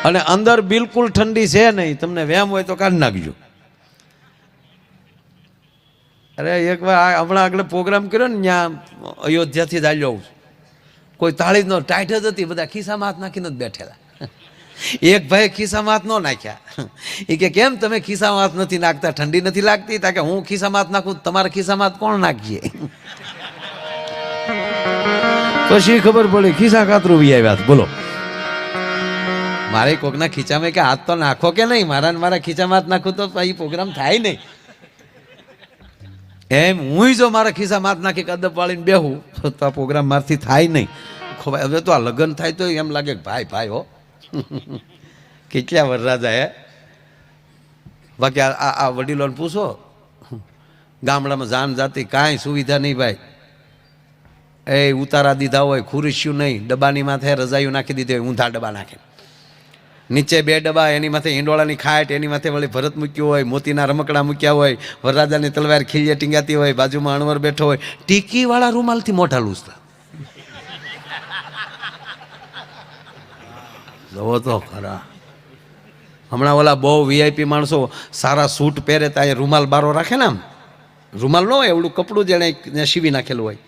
અને અંદર બિલકુલ ઠંડી છે નહીં, તમને વેમ હોય તો કાઢી નાખજો. અરે એક વાર હમણાં આગળ પ્રોગ્રામ કર્યો ને ત્યાં અયોધ્યાથી જ આવ્યો, કોઈ તાળી જ ન, ટાઈટ જ હતી, બધા ખિસ્સામાં હાથ નાખીને જ બેઠેલા. એક ભાઈ ખિસ્સામાં હાથ ન નાખ્યા. એ કે કેમ તમે ખિસ્સામાં હાથ નથી નાખતા, ઠંડી નથી લાગતી? તા કે હું ખિસ્સામાં હાથ નાખું, તમારા ખિસ્સામાં હાથ કોણ નાખીએ? પછી ખબર પડી ખિસ્સા કાતરું વી આવ્યા. બોલો, મારે કોકના ખીચામાં કે હાથ તો નાખો કે નહીં, મારા ખીચામાં હાથ નાખું તો એ પ્રોગ્રામ થાય નહીં. એમ હું જો મારા ખિસ્સામાં હાથ નાખી કદબ વાળીને બેહું તો આ પ્રોગ્રામ મારથી થાય નહીં. હવે તો આ લગ્ન થાય તો એમ લાગે કે ભાઈ ભાઈ હો કેટલા વરરાજા હે. બાકી આ વડીલોને પૂછો, ગામડામાં જાન જાતી કાંઈ સુવિધા નહીં ભાઈ. એ ઉતારા દીધા હોય, ખુરશ્યું નહીં, ડબ્બાની માથે રજાઈઓ નાખી દીધી હોય, ઊંધા ડબ્બા નાખે, નીચે 2 ડબ્બા, એની માથે ઈંડોળાની ખાટ, એની માથે વળી ભરત મૂક્યું હોય, મોતીના રમકડા મૂક્યા હોય, વરરાજાની તલવાર ખીલીએ ટીંગાતી હોય, બાજુમાં અણવર બેઠો હોય, ટીકીવાળા રૂમાલથી મોઢા લૂસતા. જોવો તો ખરા. હમણાં ઓલા બહુ વીઆઈપી માણસો સારા સૂટ પહેરે તો અહીંયા રૂમાલ બારો રાખે ને, આમ રૂમાલ ન હોય એવડું કપડું જેને સીવી નાખેલું હોય.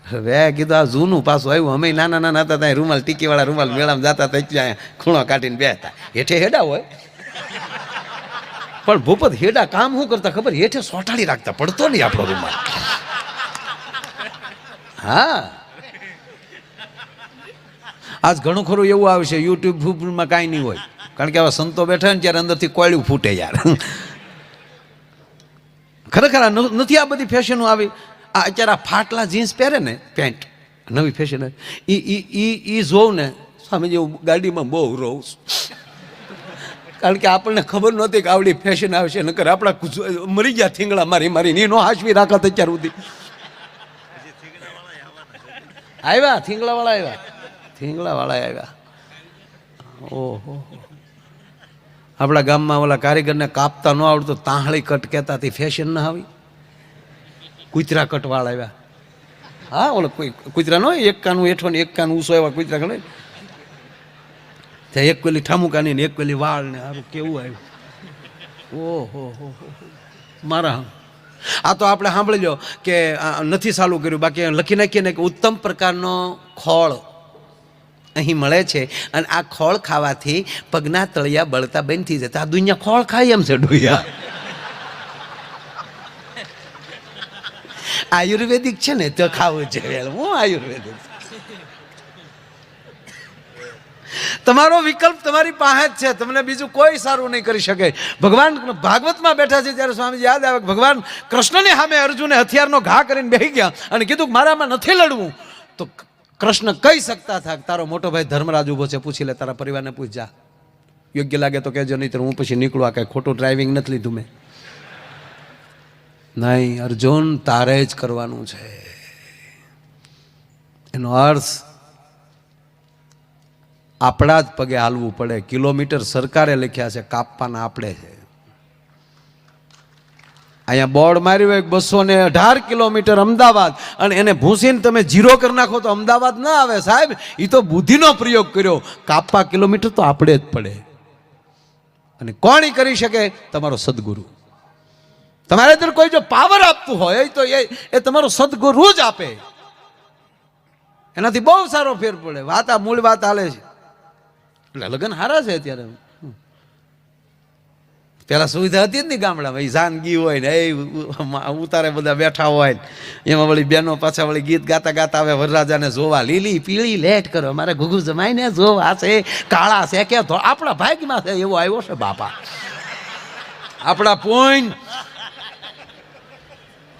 હવે કીધું આ જૂનું પાછું આવ્યું. અમે નાના નાના હતા ત્યાં રૂમાલ, ટીકીવાળા રૂમાલ મેળામાં જતા હતા એટલે અહીંયા ખૂણો કાઢીને બેસતા. હેઠે હેડા હોય પણ ભૂપત હેડા કામ શું કરતા ખબર? હેઠે સોટાડી રાખતા, પડતો નહીં આપણો રૂમાલ. હા, આજ ઘણું ખરું એવું આવે છે યુટ્યુબમાં કાંઈ નહીં હોય, કારણ કે આવા સંતો બેઠા ને ત્યારે અંદરથી કોયડું ફૂટે યાર. ખરેખર નથી આ બધી ફેશનો આવી. આ અત્યારે આ ફાટલા જીન્સ પહેરે ને, પેન્ટ નવી ફેશન, એ જોઉં ને સ્વામીજી હું ગાડીમાં બહુ રહું, કારણ કે આપણને ખબર નહોતી કે આવડી ફેશન આવે છે. નકર આપણા મરી ગયા થીંગડા મારી મારી નો હાશવી રાખત અત્યાર સુધી. આવ્યા થીંગડાવાળા, આવ્યા થીંગડાવાળા આવ્યા. ઓહો, આપણા ગામમાં ઓલા કારીગરને કાપતા ન આવડતું, તાહળી કટ કહેતા, તે ફેશન ના આવી. કૂતરા કટવાળા આવ્યા. હા, ઓલો કૂતરા નો એક કાનું હેઠો ને એક કાનું ઊંસો, એવા કૂતરા ગણે. એક પેલી ઠામુકાની ને એક પેલી વાળ ને, સારું કેવું આવ્યું. ઓહો મારા, આ તો આપણે સાંભળી લો કે નથી ચાલુ કર્યું, બાકી લખી નાખીએ ને કે ઉત્તમ પ્રકારનો ખોળ અહીં મળે છે અને આ ખોળ ખાવાથી પગના તળિયા બળતા બંધ થઈ જતા. આ દુનિયા ખોળ ખાય એમ છે ડોયા. આયુર્વેદિક છે ને તો ખાવું છે. હું આયુર્વેદિક, તમારો વિકલ્પ તમારી પાસે જ છે, તમને બીજું કોઈ સારું નહીં કરી શકે. ભગવાન ભાગવતમાં બેઠા છે ત્યારે સ્વામીજી યાદ આવે, ભગવાન કૃષ્ણની સામે અર્જુને હથિયારનો ઘા કરીને બેસી ગયા અને કીધું કે મારામાં નથી લડવું. તો કૃષ્ણ કહી શકતા હતા, તારો મોટો ભાઈ ધર્મરાજ ઉભો છે, પૂછી લે, તારા પરિવારને પૂછ જા, યોગ્ય લાગે તો કહેજો, નહીં તો હું પછી નીકળું. આ કાંઈ ખોટું ડ્રાઇવિંગ નથી લીધું મેં. નહીં અર્જુન, તારે જ કરવાનું છે. એનો અર્થ આપણા જ પગે હાલવું પડે. કિલોમીટર સરકારે લખ્યા છે, કાપવાના આપણે છે. અહીંયા બોર્ડ માર્યું હોય 218 કિલોમીટર અમદાવાદ, અને એને ભૂસીને તમે 0 કરી નાખો તો અમદાવાદ ના આવે સાહેબ. એ તો બુદ્ધિનો પ્રયોગ કર્યો. કાપવા કિલોમીટર તો આપણે જ પડે. અને કોણ કરી શકે? તમારો સદગુરુ. તમારે અંદર કોઈ જો પાવર આપતું હોય તો એ તમારો સદગુરુ જ આપે. એનાથી બહુ સારો ફેર પડે. વાત આ મૂળ વાત હાલે છે એટલે લગ્ન હારા છે અત્યારે. પેલા સુવિધા હતી જ નહીં ગામડામાં. એ જાનગી હોય ને એ ઉતારે બધા બેઠા હોય ને એમાં વળી બેનો પાછા વળી ગીત ગાતા ગાતા આવે વરરાજાને જોવા. લીલી પીળી લેટ કરો, મારે ઘુઘુ જમાઈને જોવા છે, કાળા છે કે આપણા ભાગમાં છે એવો આવ્યો છે બાપા. આપણા પોઈન્ટ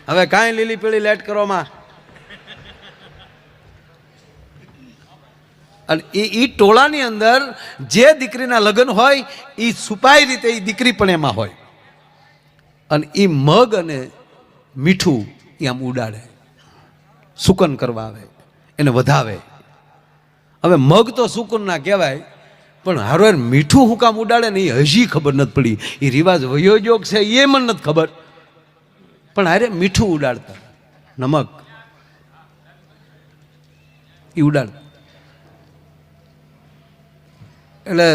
હવે કાંઈ લીલી પીળી લેટ કરવામાં. અને એ ટોળાની અંદર જે દીકરીના લગ્ન હોય એ છુપાઈ રીતે એ દીકરી પણ એમાં હોય. અને એ મગ અને મીઠું એ આમ ઉડાડે, સુકન કરવા આવે, એને વધાવે. હવે મગ તો સુકન ના કહેવાય, પણ હારો મીઠું હું કામ ઉડાડે ને એ હજી ખબર નથી પડી. એ રિવાજ વયોજોગ છે એ મને નથી ખબર, પણ હારે મીઠું ઉડાડતા, નમક એ ઉડાડતા. એટલે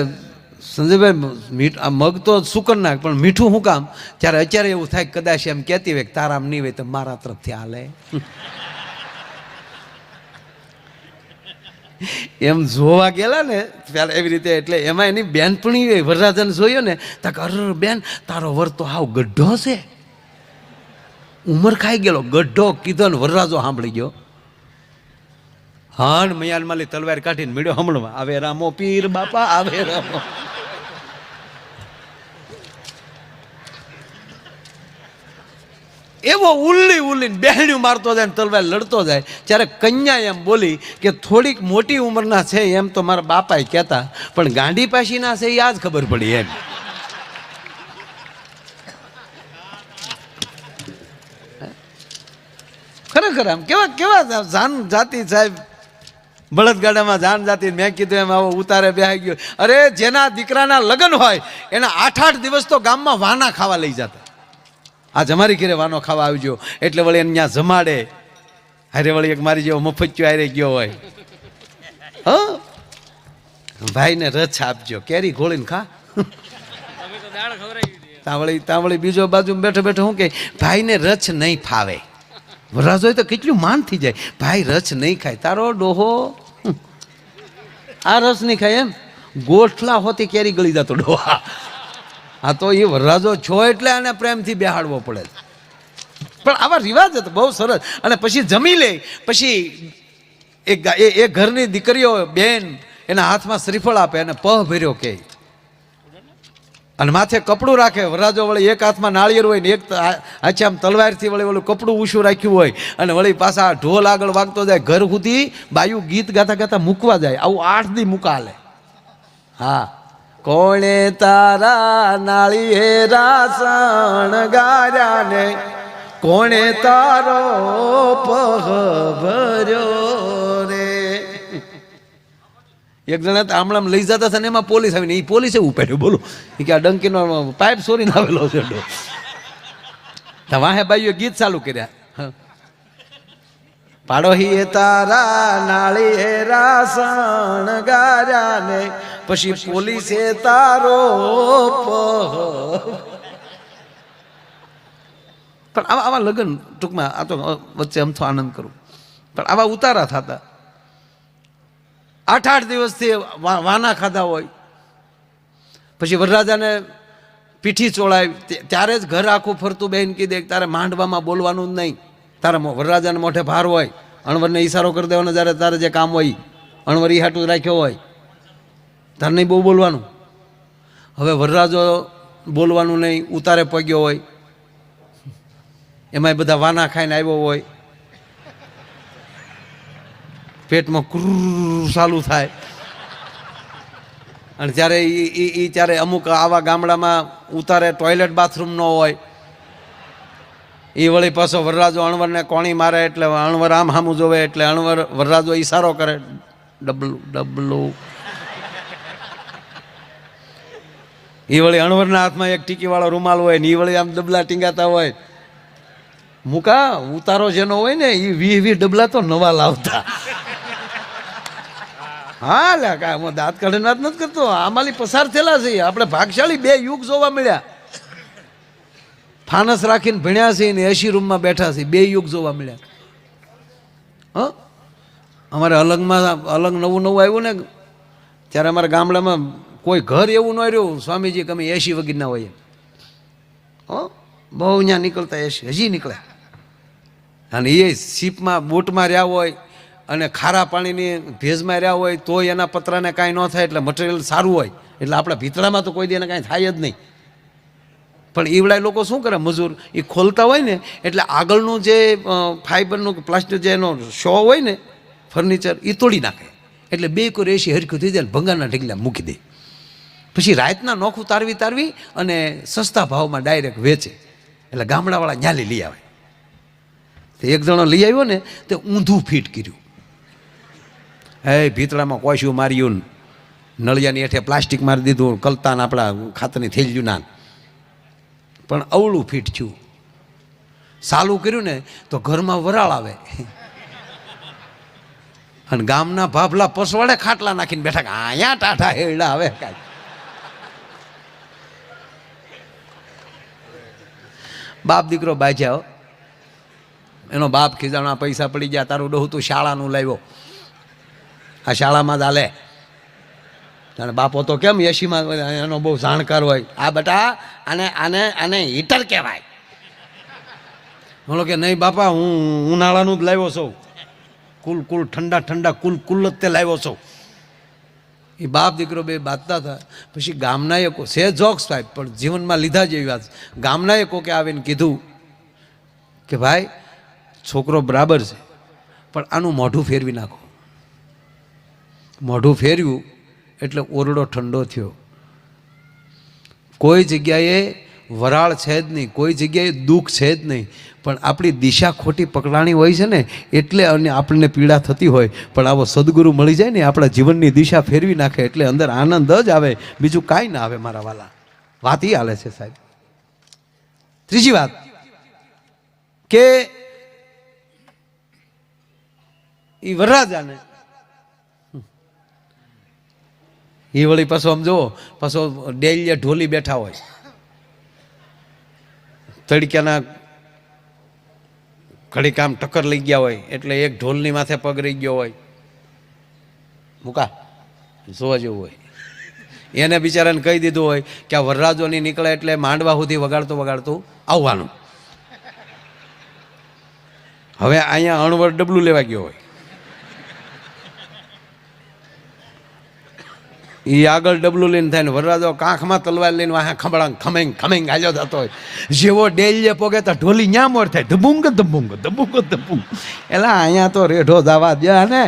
સંજયભાઈ આ મગ તો સુકર નાખ, પણ મીઠું શું કામ? ત્યારે અત્યારે એવું થાય કદાચ એમ કહેતી હોય કે તારામ નહીં હોય તો મારા તરફથી હાલે. એમ જોવા ગયેલા ને ત્યારે એવી રીતે, એટલે એમાં એની બેનપણી વરરાજાને જોયો ને તો અર બેન તારો વર તો હાવ ગઢો છે, ઉંમર ખાઈ ગયેલો ગઢો કીધો ને વરરાજો સાંભળી ગયો. હા, મયાન માલી તલવાર કાઢીને મળ્યો હમણાં, આવે રામો પીર બાપા આવે રામો. એવો ઉલ્લી ઉલ્લીને બહેણ્યું મારતો જાય ને તલવાર લડતો જાય. ત્યારે કન્યા એમ બોલી કે થોડીક મોટી ઉંમરના છે એમ તો મારા બાપાએ કહેતા, પણ ગાંડી પાસીના છે એ આજ ખબર પડી એમ. ખરેખર આમ કેવા કેવા જાન જાતિ સાહેબ, બળદગાડામાં જાન જાતિ. મેં કીધું એમ આવો ઉતારે બેહાઈ ગયો. અરે જેના દીકરાના લગ્ન હોય એના 8-8 દિવસ તો ગામમાં વાના ખાવા લઈ જતા. આજ અમારી ઘરે વાનો ખાવા આવજો એટલે વળી એને ત્યાં જમાડે. હારે વળી એક મારી જેવો મફચ્યો હારે ગયો હોય, હ ભાઈને રચ આપજો, કેરી ઘોળીને ખા. તાવળી બીજો બાજુ બેઠો બેઠો શું કે ભાઈને રચ નહીં ફાવે. વરરાજો તો કેટલું માન થઈ જાય, ભાઈ રચ નહીં ખાય. તારો ડોહો આ રસ નહીં ખાય એમ, ગોઠલા હોતી કેરી ગળી જતો ડોહા. હા તો એ વરરાજો છો એટલે આને પ્રેમથી બેહાડવો પડે. પણ આવા રિવાજ હતો બહુ સરસ. અને પછી જમી લે, પછી એ ઘરની દીકરીઓ બેન એના હાથમાં શ્રીફળ આપે અને પહ ભર્યો કે, અને માથે કપડું રાખે. વરરાજો વળી એક હાથમાં નાળિયેર હોય ને એક હાથે આમ તલવારથી વળી ઓલું કપડું ઊંચું રાખ્યું હોય, અને વળી પાછા ઢોલ આગળ વાગતો જાય. ઘર સુધી બાયું ગીત ગાતા ગાતા મૂકવા જાય. આવું 8 દી મૂકા હાલે. હા, કોણે તારા નાળિયેરા શણગાર્યા ને, કોણે તારો પહ ભર્યો રે. એક જણા આમળામાં લઈ જતા હતા ને એમાં પોલીસ આવીને, એ પોલીસે ઉપાડ્યો. બોલો કે આ ડંકીનો પાઇપ સોરીને આવેલો છે. વાહે બાઈઓ ગીત ચાલુ કર્યા. પાડોહી તારા નાળિયેરા શણગાર્યા ને, પછી પોલીસે તારો પણ આવા લગ્ન ટૂંકમાં આ તો વચ્ચે અમથો આનંદ કરું, પણ આવા ઉતારા થતા. 8-8 દિવસથી વાના ખાધા હોય. પછી વરરાજાને પીઠી ચોળાવી ત્યારે જ ઘર આખું ફરતું બહેન કીધે કે તારે માંડવામાં બોલવાનું જ નહીં. તારા વરરાજાને મોઢે ભાર હોય, અણવરને ઈશારો કરી દેવાનો. જ્યારે તારે જે કામ હોય અણવર ઈ હાટું રાખ્યો હોય, તારે નહીં બહુ બોલવાનું. હવે વરરાજો બોલવાનું નહીં, ઉતારે પગ્યો હોય, એમાંય બધા વાના ખાઈને આવ્યો હોય, પેટમાં ક્રૂ ચાલુ થાય. અને ત્યારે એ ત્યારે અમુક આવા ગામડામાં ઉતારે ટોયલેટ બાથરૂમ ન હોય. એ વળી પાછો વરરાજો અણવરને કોણી મારે એટલે અણવર આમ સામું જોવે એટલે અણવર વરરાજો ઈશારો કરે, ડબલું ડબલું. એ વળી અણવરના હાથમાં એક ટીકીવાળો રૂમાલ હોય ને એ વળી આમ ડબલા ટીંગાતા હોય. મૂકા ઉતારો જેનો હોય ને એ 20 ડબલા તો નવા લાવતા. હા લે કાંઈ હું દાંત કાઢીને વાત નથી કરતો, આમાંથી પસાર થયેલા છે આપણે. ભાગશાળી 2 યુગ જોવા મળ્યા. ફાનસ રાખીને ભણ્યા છે ને એસી રૂમમાં બેઠા છે, 2 યુગ જોવા મળ્યા. હ અમારે અલંગમાં અલંગ નવું આવ્યું ને ત્યારે અમારા ગામડામાં કોઈ ઘર એવું ન રહ્યું સ્વામીજી કે અમે એસી વગરના હોઈએ. બહુ ત્યાં નીકળતા એસી હજી નીકળે. અને એ સીપમાં બોટમાં રહ્યા હોય અને ખારા પાણીની ભેજમાં રહ્યા હોય તો એના પતરાને કાંઈ ન થાય, એટલે મટીરિયલ સારું હોય. એટલે આપણા ભીતળામાં તો કોઈ દી એને કાંઈ થાય જ નહીં. પણ ઈવડા લોકો શું કરે, મજૂર એ ખોલતા હોય ને એટલે આગળનું જે ફાઈબરનું પ્લાસ્ટિક જે એનો શો હોય ને ફર્નિચર એ તોડી નાખે. એટલે 2 કોઈ એસી હરખું થઈ જાય, ભંગારના ઢગલા મૂકી દે. પછી રાતના નોખું તારવી અને સસ્તા ભાવમાં ડાયરેક્ટ વેચે. એટલે ગામડાવાળા ન્યાલી લઈ આવે. તો એક જણો લઈ આવ્યો ને તે ઊંધું ફીટ કર્યું. હે ભીતળામાં કોશું માર્યું, નળિયાની હેઠે પ્લાસ્ટિક મારી દીધું, કલતાન આપણા ખાતરની થેલ્યું ના, પણ અવળું ફીટ થયું. સાલું કર્યું ને તો ઘરમાં વરાળ આવે અને ગામના ભાભલા પસવાડે ખાટલા નાખીને બેઠા, અહીંયા ટાઢા હેડા આવે કાંઈ. બાપ દીકરો બાજ્યા. એનો બાપ ખીજાણા પૈસા પડી ગયા, તારું ડોહું તું શાળાનું લાવ્યો, આ શાળામાં જ હાલે. અને બાપો તો કેમ 80માં એનો બહુ જાણકાર હોય, આ બેટા આને આને આને હીટર કહેવાય. બોલો કે નહીં બાપા, હું ઉનાળાનું જ લાવ્યો છું, કુલ ઠંડા ઠંડા કુલ જ તે લાવ્યો છું. એ બાપ દીકરો બે બાંધતા હતા. પછી ગામના એ છે જોક્સ સાહેબ, પણ જીવનમાં લીધા જેવી વાત. ગામના એ કોકે આવીને કીધું કે ભાઈ છોકરો બરાબર છે, પણ આનું મોઢું ફેરવી નાખો. મોઢું ફેરવ્યું એટલે ઓરડો ઠંડો થયો. કોઈ જગ્યાએ વરાળ છે જ નહીં, કોઈ જગ્યાએ દુઃખ છે જ નહીં, પણ આપણી દિશા ખોટી પકડાણી હોય છે ને એટલે અને આપણને પીડા થતી હોય. પણ આવો સદગુરુ મળી જાય ને આપણા જીવનની દિશા ફેરવી નાખે એટલે અંદર આનંદ જ આવે, બીજું કાંઈ ના આવે. મારા વાલા, વાત એ હાલે છે સાહેબ. ત્રીજી વાત કે એ વરરાજાને એ વળી પાછો આમ જુઓ, પાછો ડેલીએ ઢોલી બેઠા હોય, તડક્યાના ઘડીક આમ ટક્કર લઈ ગયા હોય એટલે એક ઢોલની માથે પગ રહી ગયો હોય, મૂકા જોવા જેવું હોય. એને બિચારાને કહી દીધું હોય કે આ વરરાજો નહીં નીકળે એટલે માંડવા સુધી વગાડતું વગાડતું આવવાનું. હવે અહીંયા અણવર ડબલું લેવા ગયો હોય, એ આગળ ડબલું લઈને થાય ને વરરાજો કાંખમાં તલવાર લઈને વાહે ખમણાંગ ખમેંગ ખમેંગ હાલ્યો થતો હોય. જેવો ડેલીએ પોગે તો ઢોલી ન્યા મોર થાય, ધબુંગ ધબુંગ ધબુંગ ધબુંગ. એલા અહીંયા તો રેઢો જવા દે ને.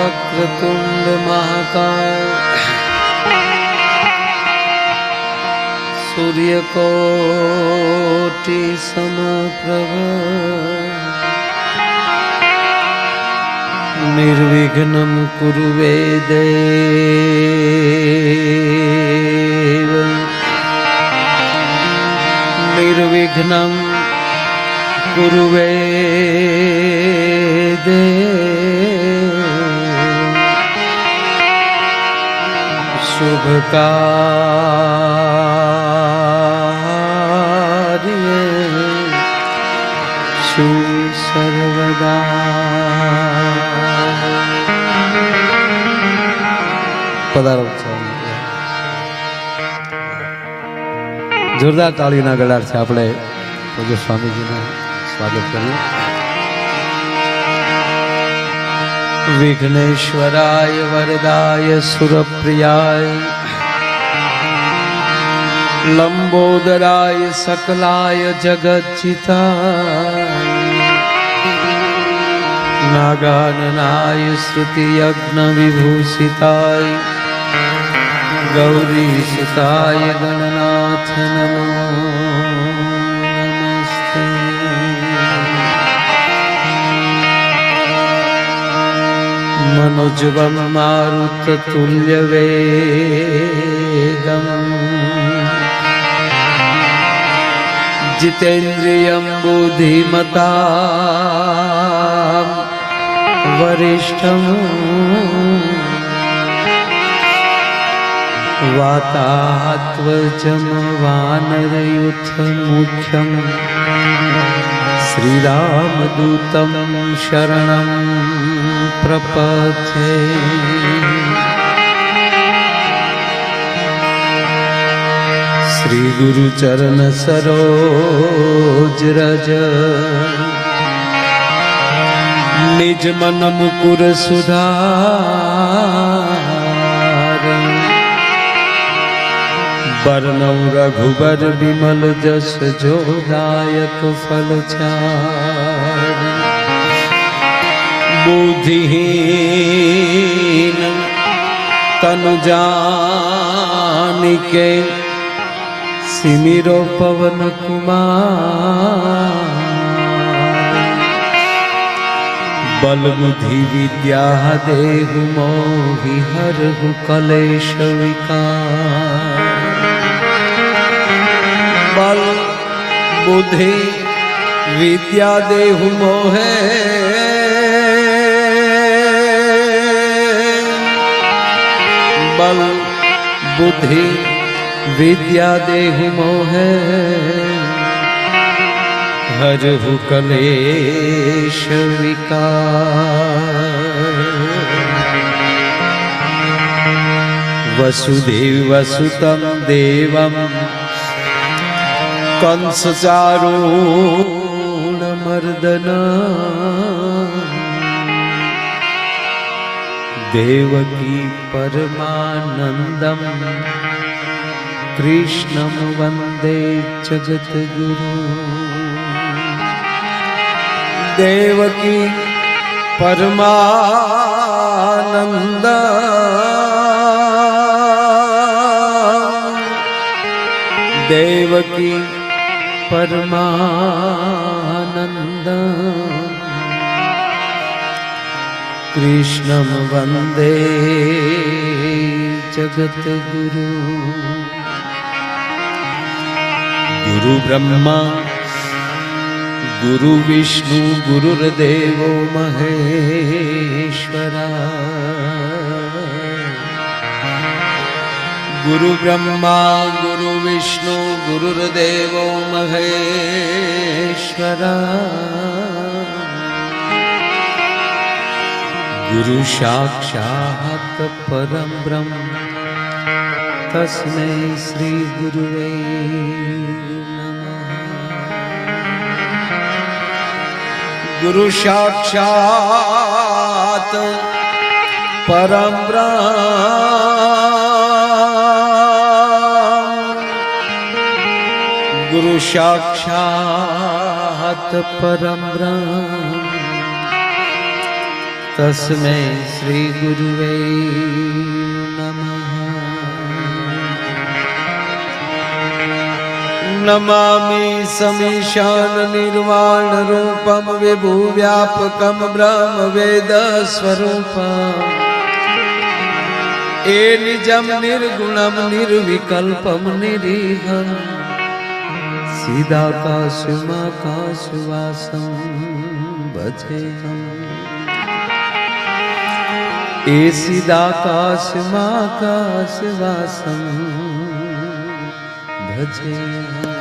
વક્રતુંડ મહાકાય સૂર્યકોટિ સમપ્રભ નિર્વિઘ્નમ કુરુ મે દેવ નિર્વિઘ્નમ કુરુ મે દેવ શુભ કાર્ય શુ સર્વદા. પધારો. જોરદાર તાળીના ગળાથી આપણે પૂજ્ય સ્વામીજીનું સ્વાગત કરીએ. વિઘ્નેશ્વરાય વરદાય સુરપ્રિયાય લંબોદરાય સકલાય જગજ્જિતાય નાગાનનાય શ્રુતિયજ્ઞ વિભૂષિતાય ગૌરીસુતાય ગણનાથ નમો નમસ્તે. મનોજવમ મારુતતુલ્ય વેગમ જીતેન્દ્રિયમ બુદ્ધિમતામ વરિષ્ઠમ વાતાત્વજમ વાનરયુથ મુખ્યમ શ્રીરામદૂતમ શરણમ પ્રપદ્યે. શ્રી ગુરુ ચરણ સરોજ રજ નિજ મન મુકુર સુધાર बरनौ रघुबर विमल जस जोदायक फल चारि बुद्धिहीन तनु जानिके सिमिरो पवन कुमार बल बुद्धि विद्या देहु मोहि हरहु कलेश विकार बल बुद्धि विद्या देहु मोहे बल बुद्धि विद्या देहु मोहे हरहु कलेश विकार वसुदेव वसुतं देवं कंस चारूणमर्दना देवकी परमानंदम कृष्णं वंदे जगद्गुरु देवकी परमानंद देवकी परमानंद कृष्णं वंदे जगद्गुरु गुरु ब्रह्मा गुरु विष्णु गुरुर्देवो महेश्वरा गुरु ब्रह्मा गुरु विष्णु गुरुर्देवो महेश्वरा गुरु साक्षात् परं ब्रह्म तस्मै श्री गुरुवे गुरु साक्षात् परं ब्रह्म गुरु साक्षात् परं ब्रह्म तस्मै श्री गुरुवे नमः नमामि समीशान निर्वाण रूपम विभु व्यापकम ब्रह्म वेद स्वरूपम ए निजम निर्गुणम निर्विकल्पम निरीहं सीदाकाशमाकाशवासं भजेहम् ए सीदाकाशमाकाशवासं भजेहम्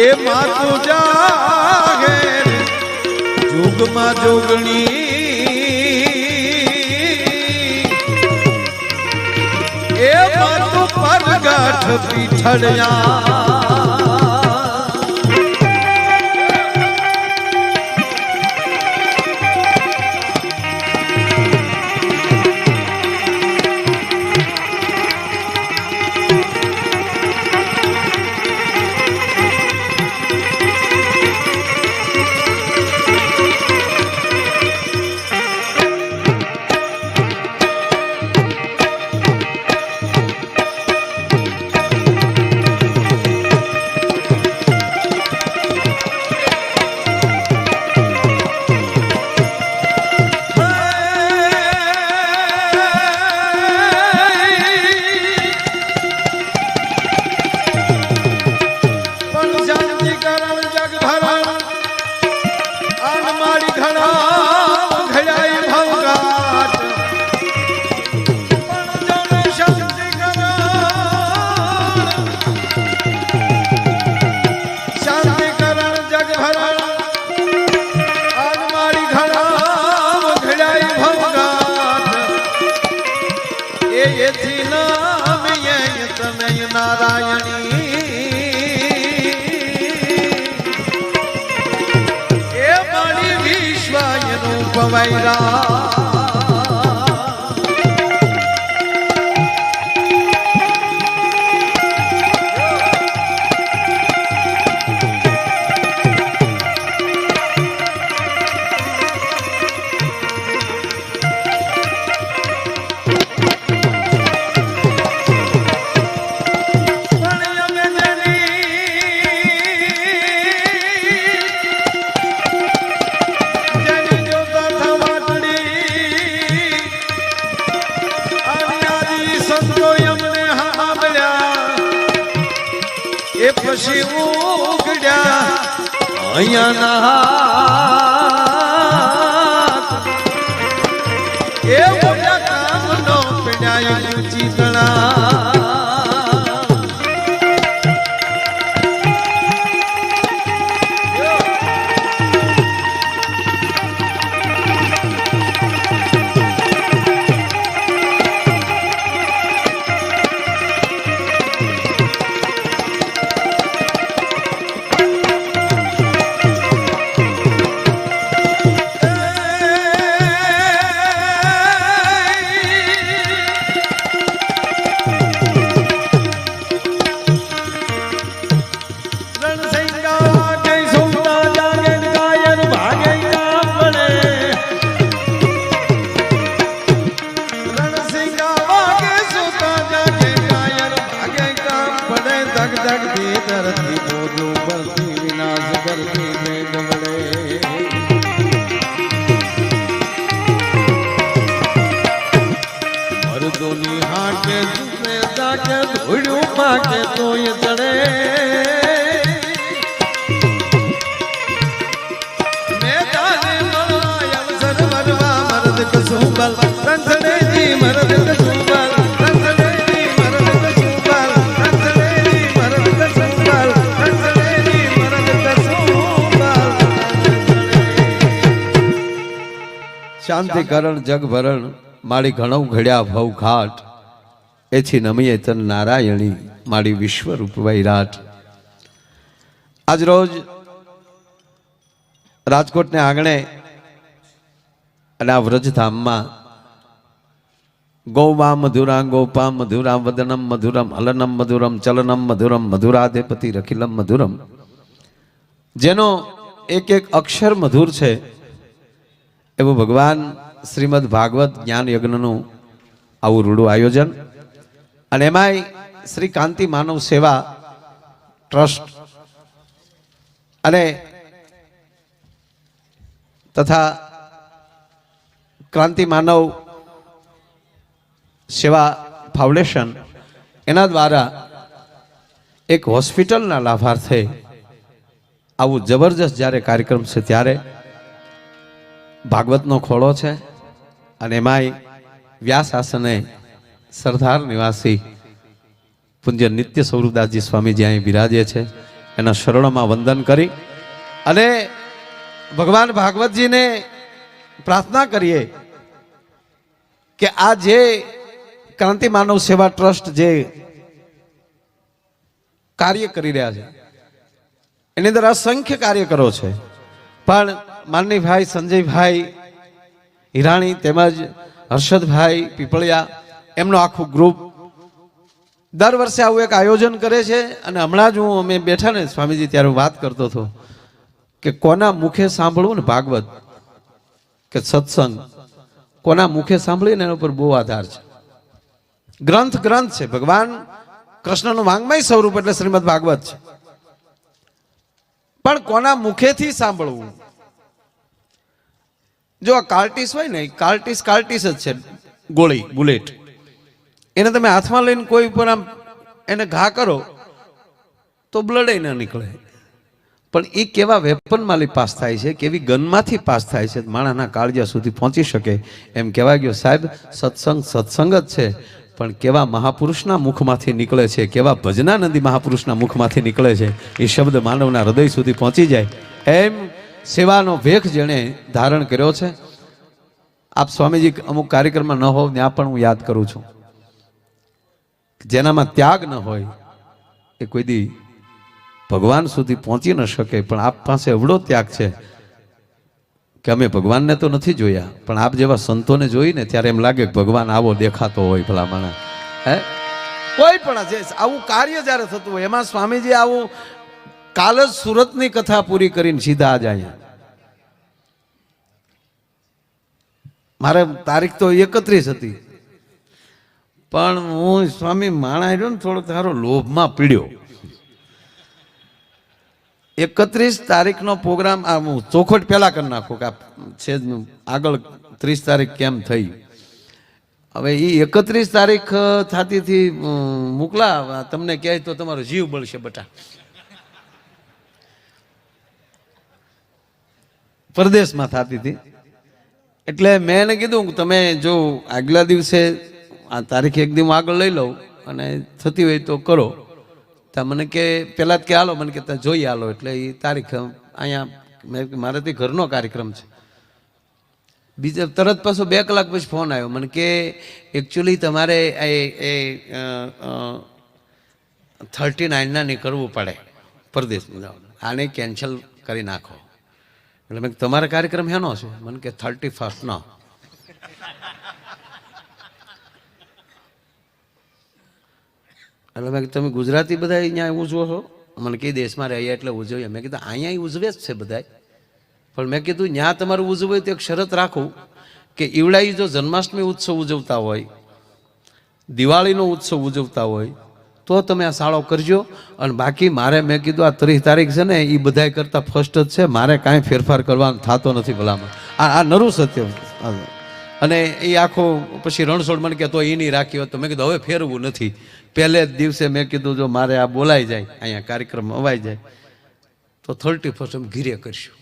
એ માતું જાગે જુગમાં જોગણી એ માતું પરગાઠ પીઠળ્યા નારાયણી એ મારી વિશ્વાયનું પવાયરા પછી ઉગડ્યા અહીંયાના એ મોટા કામનો પીડાય ચીતણા શાંતિ કરણ જગ ભરણ મારી ઘણું ઘડ્યા ભવ ઘાટ એથી નમીએ તન નારાયણી મારી વિશ્વરૂપ વૈરાટ. આજ રોજ રાજકોટને આંગણે અને આ વ્રજધામમાં ગૌમા મધુરા ગોપા મધુરા વદનમ મધુરમ હલનમ મધુરમ ચલનમ મધુરમ મધુરાધિપતિ રખિલમ મધુરમ, જેનો એક એક અક્ષર મધુર છે એવું ભગવાન શ્રીમદ ભાગવત જ્ઞાન યજ્ઞનું આવું રૂડું આયોજન. અને એમાંય શ્રી કાંતિ માનવ સેવા ટ્રસ્ટ અને તથા ક્રાંતિ માનવ સેવા ફાઉન્ડેશન એના દ્વારા એક હોસ્પિટલના લાભાર્થે આવું જબરજસ્ત જ્યારે કાર્યક્રમ છે ત્યારે ભાગવતનો ખોળો છે અને એમાંય વ્યાસ આસને સરદાર નિવાસી પૂજ્ય નિત્ય સ્વરૂપદાસજી સ્વામીજી અહીં બિરાજે છે એના શરણોમાં વંદન કરી અને ભગવાન ભાગવતજીને પ્રાર્થના કરીએ કે આ જે ક્રાંતિ માનવ સેવા ટ્રસ્ટ જે કાર્ય કરી રહ્યા છે એની અંદર અસંખ્ય કાર્યકરો છે, પણ માનનીભાઈ સંજયભાઈ હિરાણી તેમજ હર્ષદભાઈ પીપળિયા એમનું આખું ગ્રુપ દર વર્ષે આવું એક આયોજન કરે છે. અને હમણાં જ અમે બેઠા ને સ્વામીજી ત્યારે વાત કરતો હતો કે કોના મુખે સાંભળવું ને ભાગવત કે સત્સંગ કોના મુખે સાંભળીએ ને એના ઉપર બહુ આધાર છે. ગ્રંથ છે, ભગવાન કૃષ્ણનું વાંગમય સ્વરૂપ એટલે શ્રીમદ ભાગવત છે, પણ કોના મુખેથી સાંભળવું. જો આ કાર્ટિસ હોય ને, કાર્ટિસ જ છે, ગોળી બુલેટ, એને તમે હાથમાં લઈને કોઈ ઉપર આમ એને ઘા કરો તો બ્લડ ન નીકળે, પણ એ કેવા વેપનમાં પાસ થાય છે, કેવી ગનમાંથી પાસ થાય છે, માણસના કાળજા સુધી પહોંચી શકે. એમ કહેવાય ગયો સાહેબ સત્સંગ જ છે, પણ કેવા મહાપુરુષના મુખમાંથી નીકળે છે, કેવા ભજનાનંદી મહાપુરુષના મુખમાંથી નીકળે છે, એ શબ્દ માનવના હૃદય સુધી પહોંચી જાય. એમ સેવાનો વેગ જેણે ધારણ કર્યો છે. આપ સ્વામીજી અમુક કાર્યક્રમમાં ન હોવ ત્યાં પણ હું યાદ કરું છું, જેનામાં ત્યાગ ન હોય એ કોઈ દી ભગવાન સુધી પહોંચી ન શકે. પણ આપ પાસે એવડો ત્યાગ છે કે અમે ભગવાનને તો નથી જોયા, પણ આપ જેવા સંતોને જોઈને ત્યારે એમ લાગે કે ભગવાન આવો દેખાતો હોય ભલામણા. કોઈ પણ જે આવું કાર્ય જ્યારે થતું હોય એમાં સ્વામીજી આવું કાલ જ સુરતની કથા પૂરી કરીને સીધા આજ અહીંયા. મારે તારીખ તો 31 હતી, પણ હું સ્વામી માણા રહ્યો ને થોડો તારો લોભમાં પીડ્યો. 31 તારીખનો પ્રોગ્રામ આ હું ચોખવટ પહેલા કરી નાખું કે છે આગળ 30 તારીખ કેમ થઈ. હવે એ 31 તારીખ થતી મોકલા તમને કહે તો તમારો જીવ બળશે બટા. પરદેશમાં થતી હતી એટલે મેં એને કીધું કે તમે જો આગલા દિવસે આ તારીખ એક દિવસ આગળ લઈ લઉં અને થતી હોય તો કરો. તા મને કે પહેલા જ કે હાલો, મને કે જોઈએ હાલો. એટલે એ તારીખ અહીંયા મારે તે ઘરનો કાર્યક્રમ છે. બીજા તરત પાછો 2 કલાક પછી ફોન આવ્યો મને કે એકચ્યુઅલી તમારે એ 39ના નીકળવું પડે પરદેશમાં, આને કેન્સલ કરી નાખો. એટલે મેં તમારો કાર્યક્રમ હેનો છે? મને કે 31 નો. એટલે મેં તમે ગુજરાતી બધા અહીંયા ઉજવો છો? મને કઈ દેશમાં રહ્યા એટલે ઉજવીએ. મેં કીધું અહીંયા ઉજવે જ છે બધા, પણ મેં કીધું ત્યાં તમારું ઉજવું હોય તો એક શરત રાખું કે ઈવડાઈ જો જન્માષ્ટમી ઉત્સવ ઉજવતા હોય, દિવાળીનો ઉત્સવ ઉજવતા હોય તો તમે આ શાળો કરજો. અને બાકી મારે મેં કીધું આ 30 તારીખ છે ને એ બધાય કરતાં ફર્સ્ટ જ છે, મારે કાંઈ ફેરફાર કરવાનો થતો નથી ભલામાં. આ નરું સત્ય. અને એ આખો પછી રણછોડ મને કે તો એ નહીં રાખી હોત તો મેં કીધું હવે ફેરવું નથી. પહેલે જ દિવસે મેં કીધું જો મારે આ બોલાઈ જાય, અહીંયા કાર્યક્રમ અવાઈ જાય તો 31 અમે ઘીરે કરશું.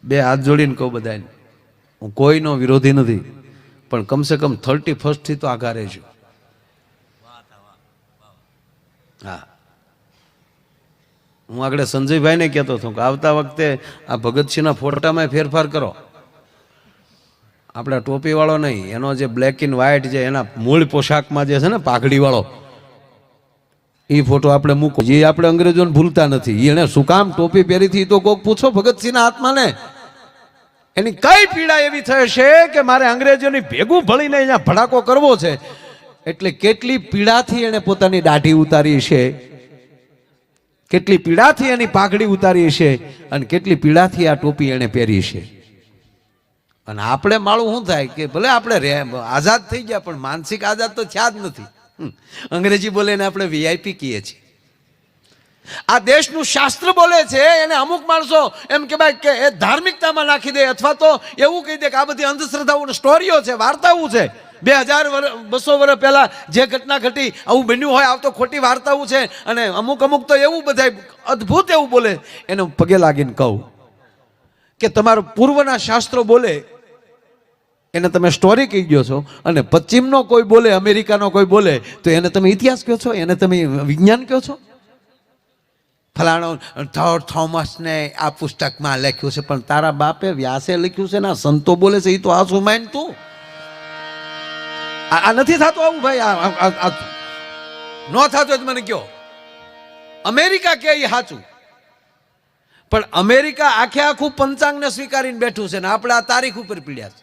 2 હાથ જોડીને કહું બધાને, હું કોઈનો વિરોધી નથી, પણ કમસે કમ 31 થી તો આઘા રહેજો. હા, હું આગળ સંજયભાઈને કહેતો હતો કે આવતા વખતે આ ભગતસિંહના ફોટામાં ફેરફાર કરો. આપણે ટોપી વાળો નહીં, એનો જે બ્લેક એન્ડ વ્હાઇટ જે એના મૂળ પોશાકમાં જે છે ને પાઘડી વાળો એ ફોટો આપણે મૂકો. જે આપણે અંગ્રેજોને ભૂલતા નથી. એને શું કામ ટોપી પહેરી હતી તો કોક પૂછો ભગતસિંહના આત્માને, એની કઈ પીડા એવી થઈ છે કે મારે અંગ્રેજોની ભેગું ભળીને અહીંયા ભડાકો કરવો છે. એટલે કેટલી પીડાથી એને પોતાની દાઢી ઉતારી છે, કેટલી પીડાથી એની પાઘડી ઉતારી છે, અને કેટલી પીડાથી આ ટોપી એને પહેરી છે. અને આપણે માળું શું થાય કે ભલે આપણે આઝાદ થઈ ગયા પણ માનસિક આઝાદ તો થયા જ નથી. અંગ્રેજી બોલે ને આપણે વીઆઈપી કહીએ છીએ. આ દેશનું શાસ્ત્ર બોલે છે એને અમુક માણસો એમ કહેવાય કે એ ધાર્મિકતામાં નાખી દે, અથવા તો એવું કહી દે કે આ બધી અંધશ્રદ્ધાઓ સ્ટોરીઓ છે, વાર્તાઓ છે. 2200 વર્ષ પહેલા જે ઘટના ઘટી આવું બન્યું હોય આવ તો ખોટી વાર્તાઓ છે. અને અમુક તો એવું બધા અદ્ભુત એવું બોલે. એને પગે લાગીને કહું કે તમારું પૂર્વના શાસ્ત્રો બોલે એને તમે સ્ટોરી કહી ગયો છો, અને પશ્ચિમનો કોઈ બોલે, અમેરિકાનો કોઈ બોલે તો એને તમે ઇતિહાસ કહો છો, એને તમે વિજ્ઞાન કહો છો. ફલાણો થોમસને આ પુસ્તકમાં લખ્યું છે, પણ તારા બાપે વ્યાસે લખ્યું છે ને સંતો બોલે છે, એ તો આસુ માન તું. આ નથી થતું આવું ભાઈ, ન થતું જ મને કયો. અમેરિકા કે એ સાચું, પણ અમેરિકા આખે આખું પંચાંગને સ્વીકારીને બેઠું છે ને આપણે આ તારીખ ઉપર પીડ્યા છે.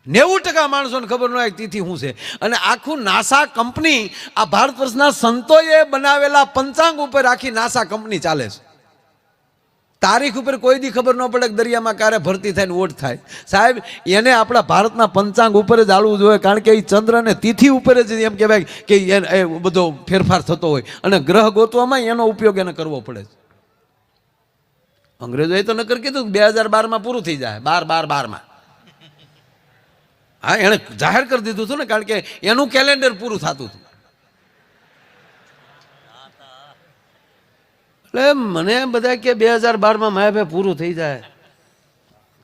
90% માણસોને ખબર ન હોય તિથિ શું છે. અને આખું નાસા કંપની આ ભારત વર્ષના સંતોએ બનાવેલા પંચાંગ ઉપર આખી નાસા કંપની ચાલે છે. તારીખ ઉપર કોઈ દી ખબર ન પડે કે દરિયામાં ક્યારે ભરતી થાય ને ઓટ થાય. સાહેબ, એને આપણા ભારતના પંચાંગ ઉપર જ હાલવું જોઈએ, કારણ કે એ ચંદ્ર અને તિથિ ઉપર જ એમ કહેવાય કે એ બધો ફેરફાર થતો હોય, અને ગ્રહ ગોતવામાં એનો ઉપયોગ એને કરવો પડે છે. અંગ્રેજોએ તો નકર કીધું 2012માં પૂરું થઈ જાય, 12/12 હા, એણે જાહેર કરી દીધું હતું ને, કારણ કે એનું કેલેન્ડર પૂરું થતું હતું. એટલે મને બધા કે 2012માં માયા ભાઈ પૂરું થઈ જાય.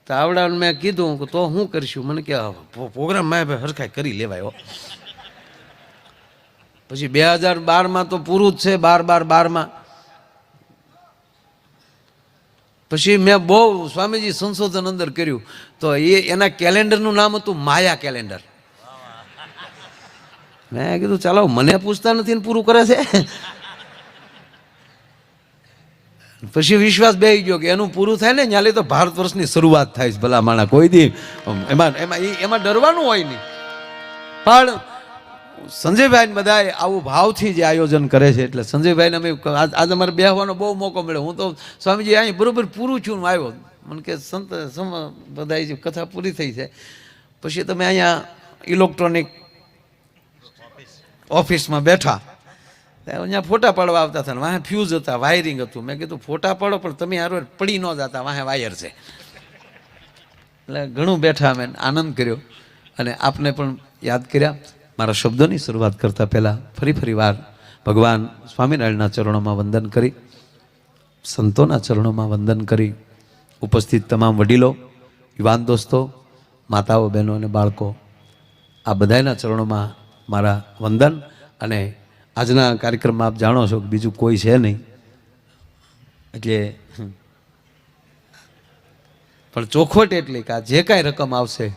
તો આવડાને મેં કીધું તો શું કરશું? મને કે પ્રોગ્રામ માયા ભાઈ હરખાઈ કરી લેવાય. પછી 2012માં તો પૂરું જ છે, 12/12માં. પછી મેં બહુ સ્વામીજી સંશોધન અંદર કર્યું તો એના કેલેન્ડરનું નામ હતું માયા કેલેન્ડર. મેં કીધું ચાલો, મને પૂછતા નથી ને પૂરું કરે છે. પછી વિશ્વાસ બેસી ગયો કે એનું પૂરું થાય ને ત્યાં તો ભારત વર્ષની શરૂઆત થાય છે. ભલા માણા કોઈ દી એમાં ડરવાનું હોય નહીં. પણ સંજયભાઈ બધા આવું ભાવથી જે આયોજન કરે છે, એટલે સંજયભાઈને અમે આજે અમારે બેસવાનો બહુ મોકો મળ્યો. હું તો સ્વામીજી અહીં બરોબર પૂરું છું આવ્યો, મને કે સંત બધા કથા પૂરી થઈ છે, પછી તમે અહીંયા ઇલેક્ટ્રોનિક ઓફિસમાં બેઠા, અહીંયા ફોટા પાડવા આવતા હતા, વાહે ફ્યુઝ હતા, વાયરિંગ હતું. મેં કીધું ફોટા પાડો પણ તમે હારો પડી ન જતા, વાહે વાયર છે. એટલે ઘણું બેઠા, અમે આનંદ કર્યો અને આપને પણ યાદ કર્યા. મારા શબ્દોની શરૂઆત કરતાં પહેલાં ફરી વાર ભગવાન સ્વામિનારાયણના ચરણોમાં વંદન કરી, સંતોના ચરણોમાં વંદન કરી, ઉપસ્થિત તમામ વડીલો, યુવાન દોસ્તો, માતાઓ, બહેનો અને બાળકો, આ બધાના ચરણોમાં મારા વંદન. અને આજના કાર્યક્રમમાં આપ જાણો છો કે બીજું કોઈ છે નહીં, એટલે પણ ચોખવટ એટલી કે આ જે કાંઈ રકમ આવશે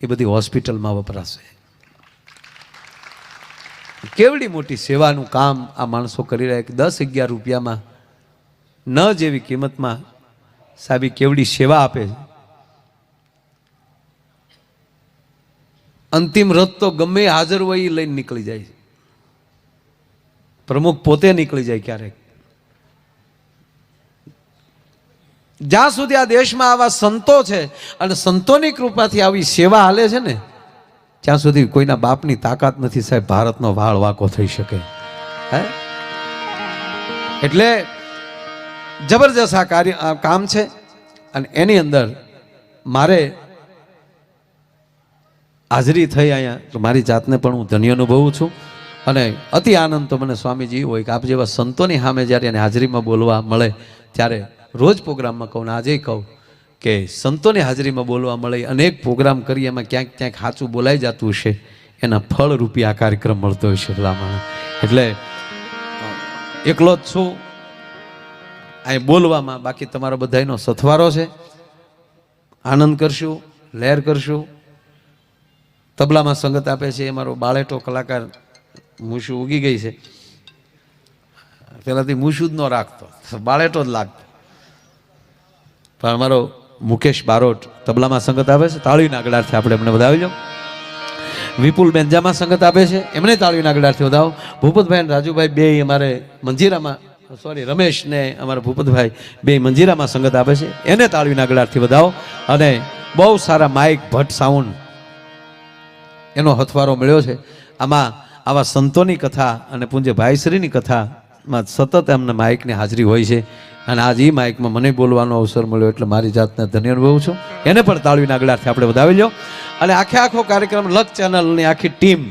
એ બધી હોસ્પિટલમાં વપરાશે. કેવડી મોટી સેવાનું કામ આ માણસો કરી રહ્યા કે 10-11 રૂપિયામાં ન જેવી કિંમતમાં સાહેબ કેવડી સેવા આપે છે. અંતિમ રથ તો ગમે હાજર હોય એ લઈને નીકળી જાય છે. પ્રમુખ પોતે નીકળી જાય ક્યારેક. જ્યાં સુધી આ દેશમાં આવા સંતો છે અને સંતોની કૃપાથી આવી સેવા હાલે છે ને, ત્યાં સુધી કોઈના બાપની તાકાત નથી સાહેબ ભારતનો વાળ વાકો થઈ શકે. હે, એટલે જબરજસ્ત આ કામ છે. અને એની અંદર મારે હાજરી થઈ અહીંયા, તો મારી જાતને પણ હું ધન્ય અનુભવું છું. અને અતિ આનંદ તો મને સ્વામીજી હોય કે આપ જેવા સંતોની સામે જ્યારે એને હાજરીમાં બોલવા મળે ત્યારે રોજ પ્રોગ્રામમાં કહું ને આજે કહું કે સંતોની હાજરીમાં બોલવા મળે. અનેક પ્રોગ્રામ કરી એમાં ક્યાંક ક્યાંક સાચું બોલાઈ જતું હશે, એના ફળ રૂપી આ કાર્યક્રમ મળતો હશે ભલામણ. એટલે એકલો જ છું અહીં બોલવામાં, બાકી તમારો બધાનો સથવારો છે. આનંદ કરશું, લહેર કરશું. તબલામાં સંગત આપે છે એ મારો બાળેટો કલાકાર મૂછું ઉગી ગઈ છે. પહેલાંથી મૂછું જ ન રાખતો, બાળેટો જ લાગતો. પણ અમારો મુકેશ બારોટ તબલામાં સંગત આપે છે, તાળીના ગળાથી આપણે એમને વધાવી લો. વિપુલ બેંજામાં સંગત આપે છે, એમને તાળીના ગળાથી વધાવો. ભૂપતભાઈ અને રાજુભાઈ બે અમારે મંજીરામાં, રમેશ ને અમારા ભૂપતભાઈ બે મંજીરામાં સંગત આપે છે, એને તાળીના ગળાથી વધાવો. અને બહુ સારા માઇક, ભટ્ટ સાઉન્ડ એનો હથવારો મળ્યો છે. આમાં આવા સંતોની કથા અને પૂજ્ય ભાઈશ્રીની કથામાં સતત એમને માઇકની હાજરી હોય છે. અને આજ એ માઇકમાં મને બોલવાનો અવસર મળ્યો એટલે મારી જાતને ધન્ય અનુભવું છું. એને પણ તાળીના ગળાથી આપણે વધાવી લો. અને આખો કાર્યક્રમ લક ચેનલની આખી ટીમ,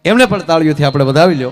એમને પણ તાળીઓથી આપણે વધાવી લો.